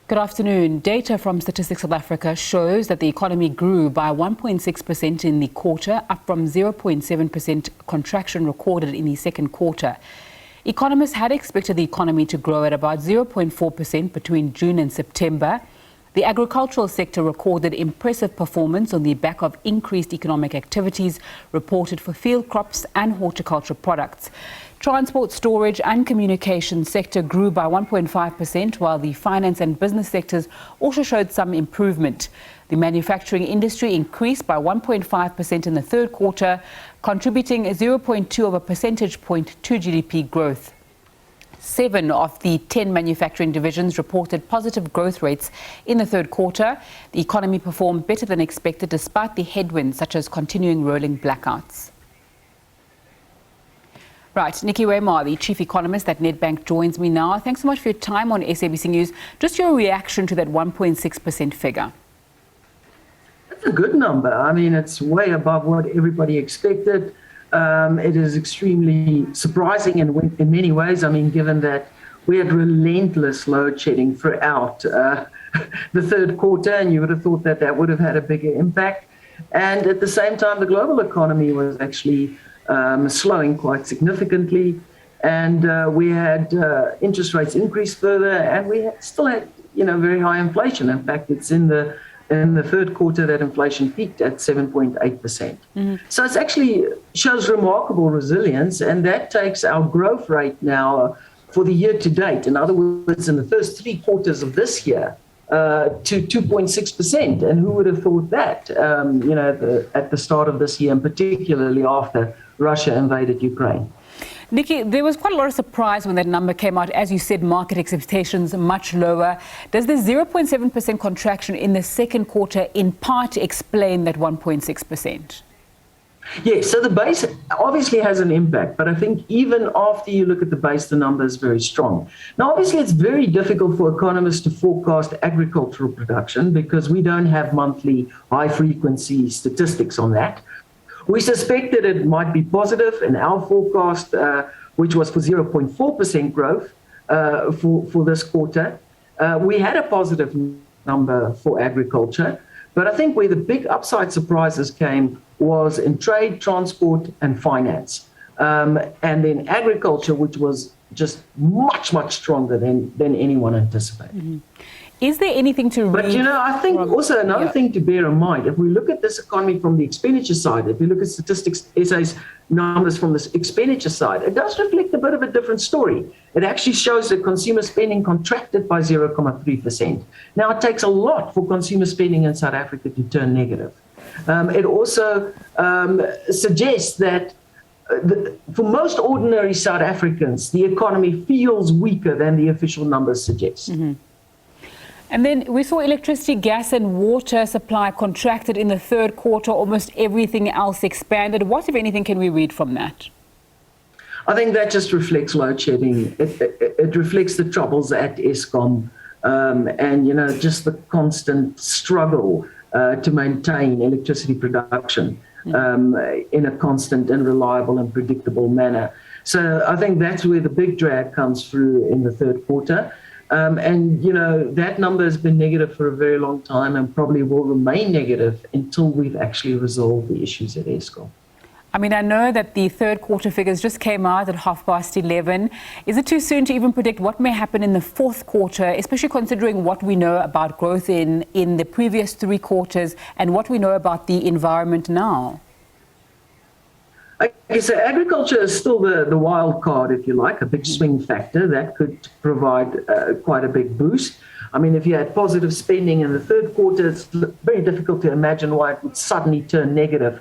Good afternoon. Data from Statistics South Africa shows that the economy grew by 1.6% in the quarter, up from 0.7% contraction recorded in the second quarter. Economists had expected the economy to grow at about 0.4% between June and September. The agricultural sector recorded impressive performance on the back of increased economic activities reported for field crops and horticulture products. Transport, storage and communication sector grew by 1.5%, while the finance and business sectors also showed some improvement. The manufacturing industry increased by 1.5% in the third quarter, contributing 0.2 of a percentage point to GDP growth. 7 of the 10 manufacturing divisions reported positive growth rates in the third quarter. The economy performed better than expected despite the headwinds such as continuing rolling blackouts. Right, Nicky Weimar, the chief economist at Nedbank, joins me now. Thanks so much for your time on SABC News. Just your reaction to that 1.6% figure. That's a good number. I mean, it's way above what everybody expected. It is extremely surprising in many ways. I mean, given that we had relentless load shedding throughout the third quarter, and you would have thought that that would have had a bigger impact. And at the same time, the global economy was actually slowing quite significantly, and we had interest rates increase further, and we still had, very high inflation. In fact, it's in the third quarter that inflation peaked at 7.8%. Mm-hmm. So it actually shows remarkable resilience, and that takes our growth rate now for the year to date, in other words, in the first 3 quarters of this year, to 2.6%. And who would have thought that, at the start of this year, and particularly after Russia invaded Ukraine. Nicky, there was quite a lot of surprise when that number came out. As you said, market expectations are much lower. Does the 0.7% contraction in the second quarter in part explain that 1.6%? Yes, so the base obviously has an impact, but I think even after you look at the base, the number is very strong. Now, obviously, it's very difficult for economists to forecast agricultural production because we don't have monthly high-frequency statistics on that. We suspected it might be positive in our forecast, which was for 0.4% growth for this quarter. We had a positive number for agriculture, but I think where the big upside surprises came was in trade, transport and finance. And then agriculture, which was just much, much stronger than anyone anticipated. Mm-hmm. Is there anything to read? But, I think also another thing to bear in mind, if we look at this economy from the expenditure side, if you look at Statistics SA's numbers from the expenditure side, it does reflect a bit of a different story. It actually shows that consumer spending contracted by 0.3%. Now, it takes a lot for consumer spending in South Africa to turn negative. It also suggests that for most ordinary South Africans, the economy feels weaker than the official numbers suggest. Mm-hmm. And then we saw electricity, gas and water supply contracted in the third quarter. Almost everything else expanded. What, if anything, can we read from that? I think that just reflects load shedding. It reflects the troubles at Eskom and, just the constant struggle to maintain electricity production in a constant and reliable and predictable manner. So I think that's where the big drag comes through in the third quarter. That number has been negative for a very long time and probably will remain negative until we've actually resolved the issues at Eskom. I mean, I know that the third quarter figures just came out at 11:30. Is it too soon to even predict what may happen in the fourth quarter, especially considering what we know about growth in the previous 3 quarters and what we know about the environment now? Okay, so agriculture is still the wild card, if you like, a big swing factor that could provide quite a big boost. I mean, if you had positive spending in the third quarter, it's very difficult to imagine why it would suddenly turn negative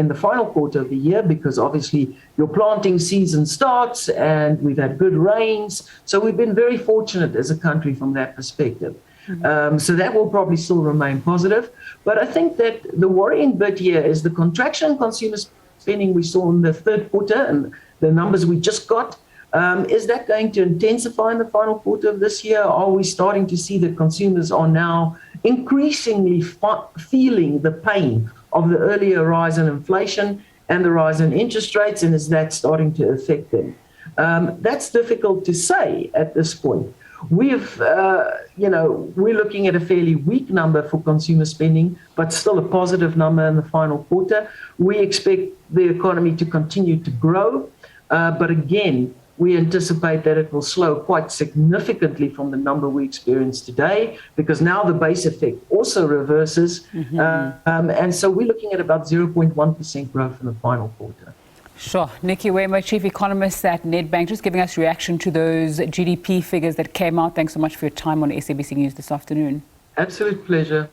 in the final quarter of the year, because obviously your planting season starts and we've had good rains. So we've been very fortunate as a country from that perspective. Mm-hmm. So that will probably still remain positive. But I think that the worrying bit here is the contraction in consumer spending we saw in the third quarter and the numbers we just got. Is that going to intensify in the final quarter of this year? Are we starting to see that consumers are now increasingly feeling the pain of the earlier rise in inflation and the rise in interest rates, and is that starting to affect them? That's difficult to say at this point. We're looking at a fairly weak number for consumer spending, but still a positive number in the final quarter. We expect the economy to continue to grow, but again, we anticipate that it will slow quite significantly from the number we experience today, because now the base effect also reverses. And so we're looking at about 0.1% growth in the final quarter. Sure. Nicky Weimar, Chief Economist at Nedbank, just giving us reaction to those GDP figures that came out. Thanks so much for your time on SABC News this afternoon. Absolute pleasure.